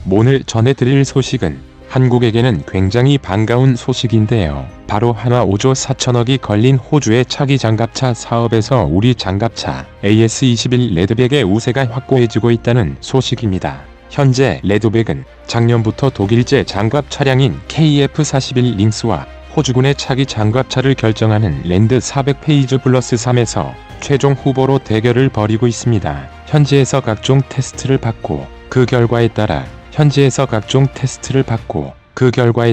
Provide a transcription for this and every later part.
오늘 전해드릴 소식은 한국에게는 굉장히 반가운 소식인데요. 바로 한화 5조 4천억이 걸린 호주의 차기 장갑차 사업에서 우리 장갑차 AS21 레드백의 우세가 확고해지고 있다는 소식입니다. 현재 레드백은 작년부터 독일제 장갑 차량인 KF41 링스와 호주군의 차기 장갑차를 결정하는 랜드 400 페이즈 플러스 3에서 최종 후보로 대결을 벌이고 있습니다. 현지에서 각종 테스트를 받고 그 결과에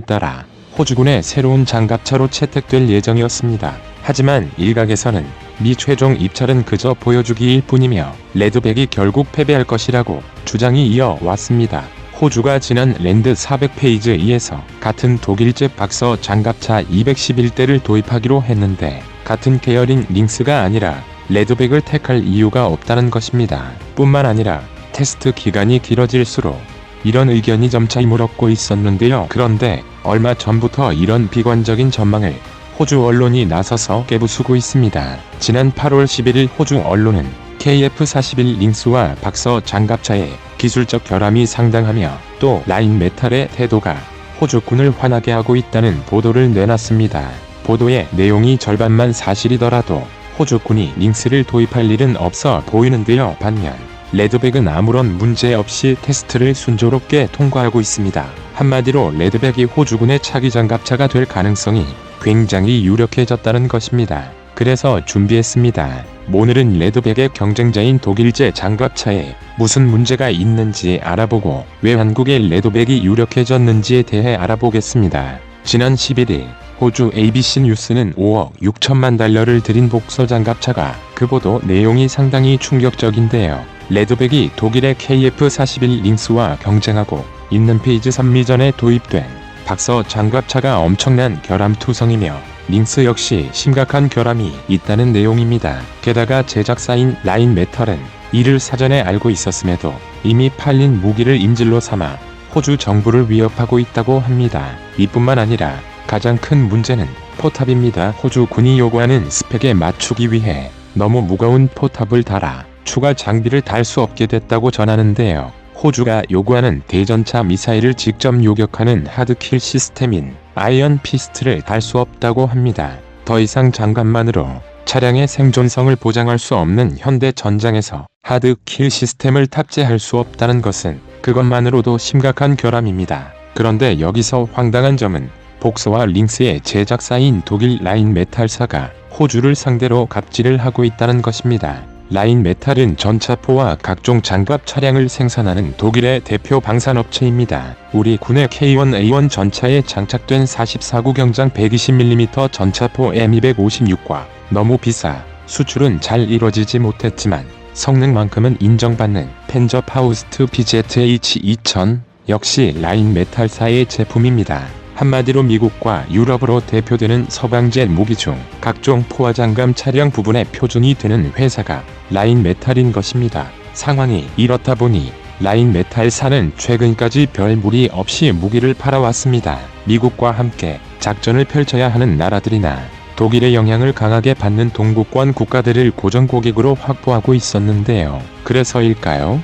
따라 호주군의 새로운 장갑차로 채택될 예정이었습니다. 하지만 일각에서는 미 최종 입찰은 그저 보여주기일 뿐이며 레드백이 결국 패배할 것이라고 주장이 이어왔습니다. 호주가 지난 랜드 400 페이즈 2에서 같은 독일제 박서 장갑차 211대를 도입하기로 했는데 같은 계열인 링스가 아니라 레드백을 택할 이유가 없다는 것입니다. 뿐만 아니라 테스트 기간이 길어질수록 이런 의견이 점차 물었고 있었는데요. 그런데 얼마 전부터 이런 비관적인 전망을 호주 언론이 나서서 깨부수고 있습니다. 지난 8월 11일 호주 언론은 KF41 링스와 박서 장갑차의 기술적 결함이 상당하며 또 라인 메탈의 태도가 호주군을 화나게 하고 있다는 보도를 내놨습니다. 보도의 내용이 절반만 사실이더라도 호주군이 링스를 도입할 일은 없어 보이는데요. 반면 레드백은 아무런 문제 없이 테스트를 순조롭게 통과하고 있습니다. 한마디로 레드백이 호주군의 차기 장갑차가 될 가능성이 굉장히 유력해졌다는 것입니다. 그래서 준비했습니다. 오늘은 레드백의 경쟁자인 독일제 장갑차에 무슨 문제가 있는지 알아보고 왜 한국의 레드백이 유력해졌는지에 대해 알아보겠습니다. 지난 11일 호주 ABC 뉴스는 5억 6천만 달러를 들인 복서 장갑차가 그 보도 내용이 상당히 충격적인데요. 레드백이 독일의 KF41 링스와 경쟁하고 있는 페이즈 3 이전에 도입된 박서 장갑차가 엄청난 결함투성이며 링스 역시 심각한 결함이 있다는 내용입니다. 게다가 제작사인 라인 메탈은 이를 사전에 알고 있었음에도 이미 팔린 무기를 인질로 삼아 호주 정부를 위협하고 있다고 합니다. 이뿐만 아니라 가장 큰 문제는 포탑입니다. 호주 군이 요구하는 스펙에 맞추기 위해 너무 무거운 포탑을 달아 추가 장비를 달 수 없게 됐다고 전하는데요. 호주가 요구하는 대전차 미사일을 직접 요격하는 하드킬 시스템인 아이언 피스트를 달 수 없다고 합니다. 더 이상 장갑만으로 차량의 생존성을 보장할 수 없는 현대 전장에서 하드킬 시스템을 탑재할 수 없다는 것은 그것만으로도 심각한 결함입니다. 그런데 여기서 황당한 점은 복서와 링스의 제작사인 독일 라인 메탈사가 호주를 상대로 갑질을 하고 있다는 것입니다. 라인 메탈은 전차포와 각종 장갑 차량을 생산하는 독일의 대표 방산업체입니다. 우리 군의 K1A1 전차에 장착된 44구 경장 120mm 전차포 M256과 너무 비싸 수출은 잘 이뤄지지 못했지만 성능만큼은 인정받는 펜저 파우스트 PZH-2000 역시 라인 메탈사의 제품입니다. 한마디로 미국과 유럽으로 대표되는 서방제 무기 중 각종 포화장갑 차량 부분의 표준이 되는 회사가 라인 메탈인 것입니다. 상황이 이렇다 보니 라인 메탈사는 최근까지 별 무리 없이 무기를 팔아왔습니다. 미국과 함께 작전을 펼쳐야 하는 나라들이나 독일의 영향을 강하게 받는 동구권 국가들을 고정 고객으로 확보하고 있었는데요. 그래서일까요?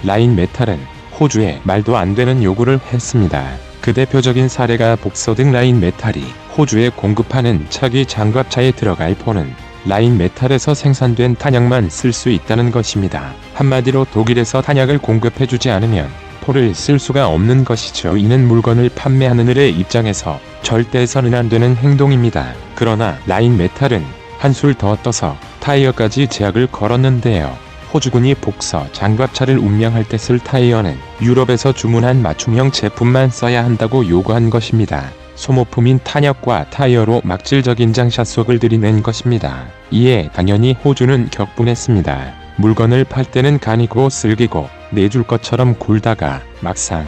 라인 메탈은 호주에 말도 안 되는 요구를 했습니다. 그 대표적인 사례가 복서 등 라인 메탈이 호주에 공급하는 차기 장갑차에 들어갈 포는 라인 메탈에서 생산된 탄약만 쓸 수 있다는 것입니다. 한마디로 독일에서 탄약을 공급해주지 않으면 포를 쓸 수가 없는 것이죠. 이는 물건을 판매하는 을의 입장에서 절대 해서는 안 되는 행동입니다. 그러나 라인 메탈은 한술 더 떠서 타이어까지 제약을 걸었는데요. 호주군이 복서 장갑차를 운명할 때 쓸 타이어는 유럽에서 주문한 맞춤형 제품만 써야 한다고 요구한 것입니다. 소모품인 탄약과 타이어로 막질적인 장샷속을 들이낸 것입니다. 이에 당연히 호주는 격분했습니다. 물건을 팔 때는 간이고 슬기고 내줄 것처럼 굴다가 막상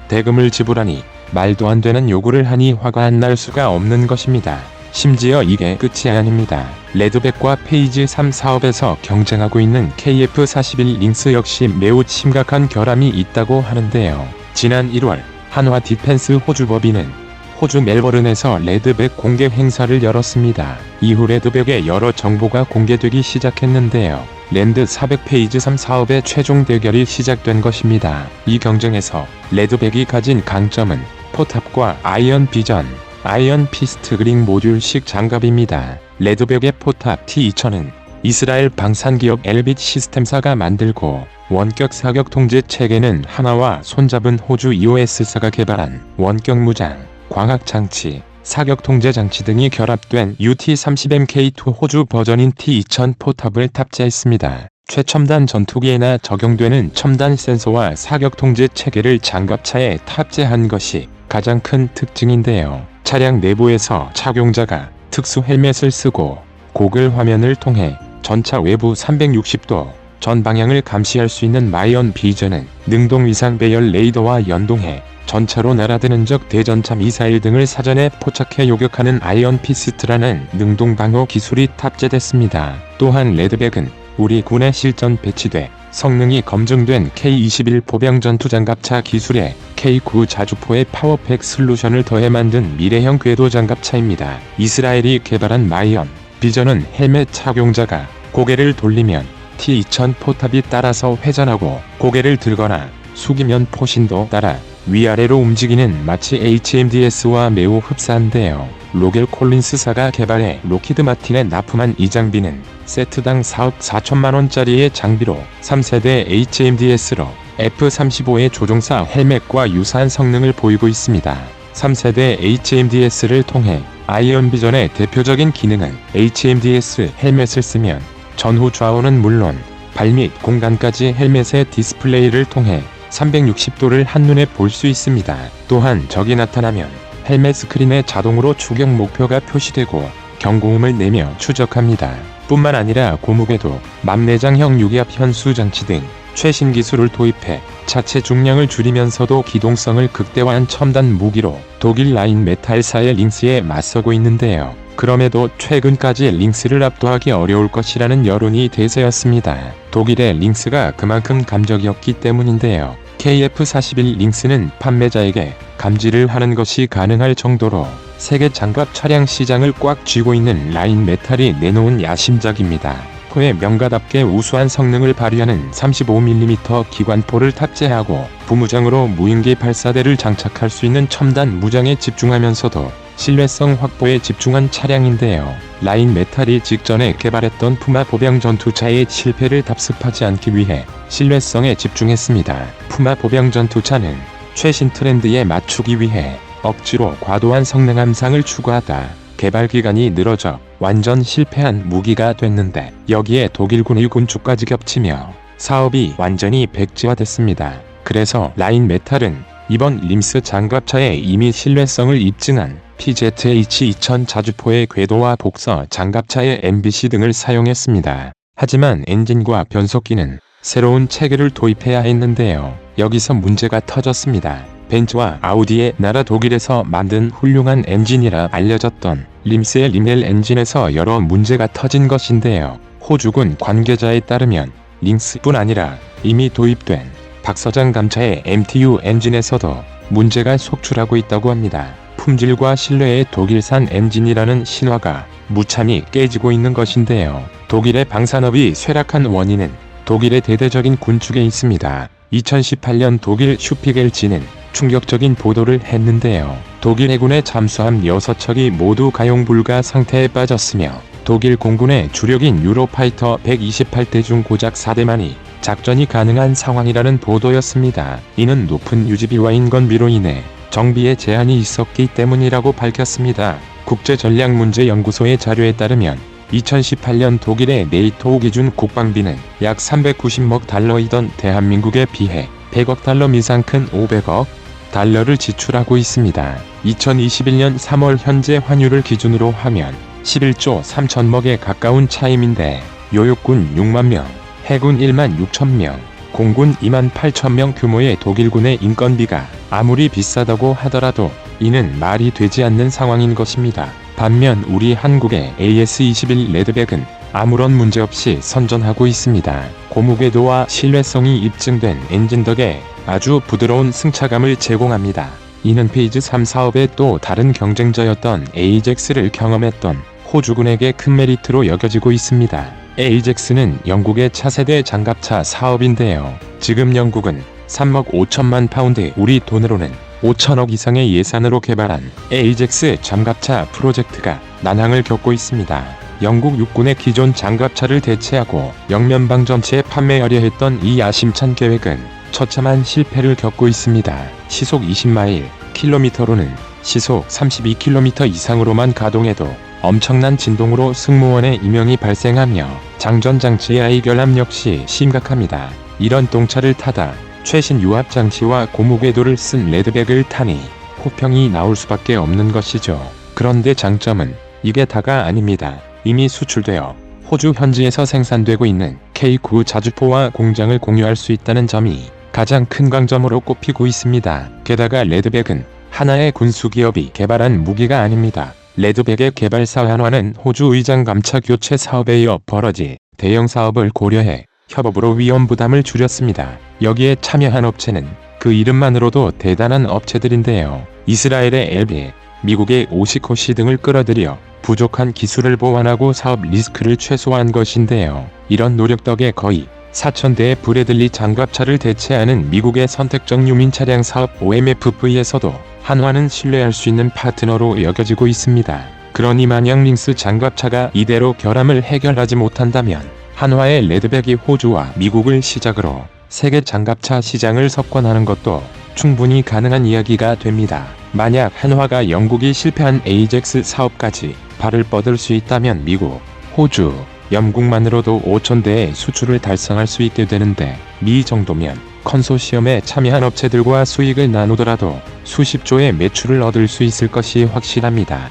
대금을 지불하니 말도 안 되는 요구를 하니 화가 안 날 수가 없는 것입니다. 심지어 이게 끝이 아닙니다. 레드백과 페이지 3 사업에서 경쟁하고 있는 KF41 링스 역시 매우 심각한 결함이 있다고 하는데요. 지난 1월 한화 디펜스 호주법인은 호주 멜버른에서 레드백 공개 행사를 열었습니다. 이후 레드백의 여러 정보가 공개되기 시작했는데요. 랜드 400 페이지 3 사업의 최종 대결이 시작된 것입니다. 이 경쟁에서 레드백이 가진 강점은 포탑과 아이언 비전, 아이언 피스트 그링 모듈식 장갑입니다. 레드백의 포탑 T2000은 이스라엘 방산기업 엘빗 시스템사가 만들고 원격 사격 통제 체계는 하나와 손잡은 호주 EOS사가 개발한 원격 무장, 광학 장치, 사격 통제 장치 등이 결합된 UT-30MK2 호주 버전인 T2000 포탑을 탑재했습니다. 최첨단 전투기에나 적용되는 첨단 센서와 사격 통제 체계를 장갑차에 탑재한 것이 가장 큰 특징인데요. 차량 내부에서 착용자가 특수 헬멧을 쓰고 고글 화면을 통해 전차 외부 360도 전 방향을 감시할 수 있는 마이언 비전은 능동 위상 배열 레이더와 연동해 전차로 날아드는 적 대전차 미사일 등을 사전에 포착해 요격하는 아이언 피스트라는 능동 방어 기술이 탑재됐습니다. 또한 레드백은 우리 군에 실전 배치돼 성능이 검증된 K-21 보병 전투장갑차 기술에 K-9 자주포의 파워팩 솔루션을 더해 만든 미래형 궤도 장갑차입니다. 이스라엘이 개발한 마이언 비전은 헬멧 착용자가 고개를 돌리면 T2000 포탑이 따라서 회전하고 고개를 들거나 숙이면 포신도 따라 위아래로 움직이는 마치 HMDS와 매우 흡사한데요. 로겔 콜린스사가 개발해 로키드 마틴에 납품한 이 장비는 세트당 4억 4천만원짜리의 장비로 3세대 HMDS로 F-35의 조종사 헬멧과 유사한 성능을 보이고 있습니다. 3세대 HMDS를 통해 아이언 비전의 대표적인 기능은 HMDS 헬멧을 쓰면 전후 좌우는 물론 발밑 공간까지 헬멧의 디스플레이를 통해 360도를 한눈에 볼 수 있습니다. 또한 적이 나타나면 헬멧 스크린에 자동으로 추격 목표가 표시되고 경고음을 내며 추적합니다. 뿐만 아니라 고무궤도, 맘내장형 유기압 현수 장치 등 최신 기술을 도입해 차체 중량을 줄이면서도 기동성을 극대화한 첨단 무기로 독일 라인 메탈사의 링스에 맞서고 있는데요. 그럼에도 최근까지 링스를 압도하기 어려울 것이라는 여론이 대세였습니다. 독일의 링스가 그만큼 감적이었기 때문인데요. KF-41 링스는 판매자에게 감지를 하는 것이 가능할 정도로 세계 장갑 차량 시장을 꽉 쥐고 있는 라인 메탈이 내놓은 야심작입니다. 포의 명가답게 우수한 성능을 발휘하는 35mm 기관포를 탑재하고 부무장으로 무인기 발사대를 장착할 수 있는 첨단 무장에 집중하면서도 신뢰성 확보에 집중한 차량인데요. 라인 메탈이 직전에 개발했던 푸마 보병 전투차의 실패를 답습하지 않기 위해 신뢰성에 집중했습니다. 푸마 보병 전투차는 최신 트렌드에 맞추기 위해 억지로 과도한 성능 함상을 추구하다 개발 기간이 늘어져 완전 실패한 무기가 됐는데 여기에 독일군의 군축까지 겹치며 사업이 완전히 백지화됐습니다. 그래서 라인 메탈은 이번 림스 장갑차에 이미 신뢰성을 입증한 PZH-2000 자주포의 궤도와 복서 장갑차의 MBC 등을 사용했습니다. 하지만 엔진과 변속기는 새로운 체계를 도입해야 했는데요. 여기서 문제가 터졌습니다. 벤츠와 아우디의 나라 독일에서 만든 훌륭한 엔진이라 알려졌던 림스의 리멜 엔진에서 여러 문제가 터진 것인데요. 호주군 관계자에 따르면 림스뿐 아니라 이미 도입된 박서장 감차의 MTU 엔진에서도 문제가 속출하고 있다고 합니다. 품질과 신뢰의 독일산 엔진이라는 신화가 무참히 깨지고 있는 것인데요. 독일의 방산업이 쇠락한 원인은 독일의 대대적인 군축에 있습니다. 2018년 독일 슈피겔지는 충격적인 보도를 했는데요. 독일 해군의 잠수함 6척이 모두 가용 불가 상태에 빠졌으며 독일 공군의 주력인 유로파이터 128대 중 고작 4대만이 작전이 가능한 상황이라는 보도였습니다. 이는 높은 유지비와 인건비로 인해 정비에 제한이 있었기 때문이라고 밝혔습니다. 국제전략문제연구소의 자료에 따르면 2018년 독일의 네이토 기준 국방비는 약 390억 달러이던 대한민국에 비해 100억 달러 이상 큰 500억 달러를 지출하고 있습니다. 2021년 3월 현재 환율을 기준으로 하면 11조 3천억에 가까운 차임인데 요육군 6만 명, 해군 1만 6천 명, 공군 2만 8천 명 규모의 독일군의 인건비가 아무리 비싸다고 하더라도 이는 말이 되지 않는 상황인 것입니다. 반면 우리 한국의 AS-21 레드백은 아무런 문제 없이 선전하고 있습니다. 고무궤도와 신뢰성이 입증된 엔진 덕에 아주 부드러운 승차감을 제공합니다. 이는 페이즈 3 사업의 또 다른 경쟁자였던 에이젝스를 경험했던 호주군에게 큰 메리트로 여겨지고 있습니다. 에이젝스는 영국의 차세대 장갑차 사업인데요. 지금 영국은 3억 5천만 파운드, 우리 돈으로는 5천억 이상의 예산으로 개발한 에이젝스 장갑차 프로젝트가 난항을 겪고 있습니다. 영국 육군의 기존 장갑차를 대체하고 영면방 전체에 판매하려 했던 이 야심찬 계획은 처참한 실패를 겪고 있습니다. 시속 20마일 킬로미터로는 시속 32km 이상으로만 가동해도 엄청난 진동으로 승무원의 이명이 발생하며 장전장치의 아이 결함 역시 심각합니다. 이런 똥차를 타다 최신 유압장치와 고무궤도를 쓴 레드백을 타니 호평이 나올 수밖에 없는 것이죠. 그런데 장점은 이게 다가 아닙니다. 이미 수출되어 호주 현지에서 생산되고 있는 K9 자주포와 공장을 공유할 수 있다는 점이 가장 큰 강점으로 꼽히고 있습니다. 게다가 레드백은 하나의 군수기업이 개발한 무기가 아닙니다. 레드백의 개발사 한화는 호주 의장 감차 교체 사업에 이어 벌어지 대형 사업을 고려해 협업으로 위험 부담을 줄였습니다. 여기에 참여한 업체는 그 이름만으로도 대단한 업체들인데요. 이스라엘의 엘비, 미국의 오시코시 등을 끌어들여 부족한 기술을 보완하고 사업 리스크를 최소화한 것인데요. 이런 노력 덕에 거의 4,000대의 브래들리 장갑차를 대체하는 미국의 선택적 유민 차량 사업 OMFV에서도 한화는 신뢰할 수 있는 파트너로 여겨지고 있습니다. 그러니 만약 링스 장갑차가 이대로 결함을 해결하지 못한다면 한화의 레드백이 호주와 미국을 시작으로 세계 장갑차 시장을 석권하는 것도 충분히 가능한 이야기가 됩니다. 만약 한화가 영국이 실패한 에이젝스 사업까지 발을 뻗을 수 있다면 미국, 호주, 영국만으로도 5,000대의 수출을 달성할 수 있게 되는데 미 정도면 컨소시엄에 참여한 업체들과 수익을 나누더라도 수십조의 매출을 얻을 수 있을 것이 확실합니다.